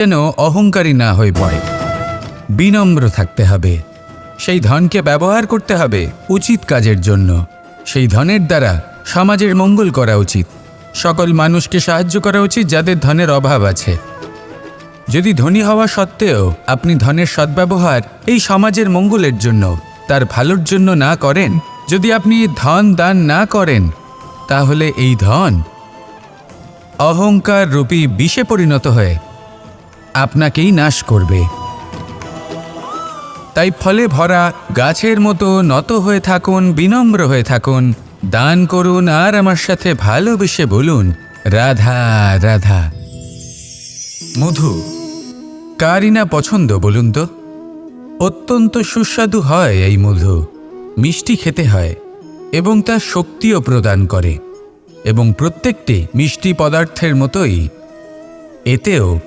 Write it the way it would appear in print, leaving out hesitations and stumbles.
যেন অহংকারী না হয়ে পড়ে। বিনম্র থাকতে হবে। সেই ধনকে ব্যবহার করতে হবে উচিত কাজের জন্য। সেই ধনের দ্বারা সমাজের মঙ্গল করা উচিত। সকল মানুষকে সাহায্য করা উচিত যাদের ধনের অভাব আছে। যদি ধনী হওয়া সত্ত্বেও আপনি ধনের সদ্ব্যবহার এই সমাজের মঙ্গলের জন্য, তার ভালোর জন্য না করেন, যদি আপনি ধন দান না করেন, তাহলে এই ধন অহংকার রূপী বিষে পরিণত হয়ে আপনাকেই নাশ করবে। তাই ফলে ভরা গাছের মতো নত হয়ে থাকুন, বিনম্র হয়ে থাকুন, দান করুন আর আমার সাথে ভালোবেসে বলুন, রাধা রাধা। মধু কারই না পছন্দ বলুন তো? অত্যন্ত সুস্বাদু হয় এই মধু, মিষ্টি খেতে হয় এবং তা শক্তিও প্রদান করে। এবং প্রত্যেকটি মিষ্টি পদার্থের মতোই এতেও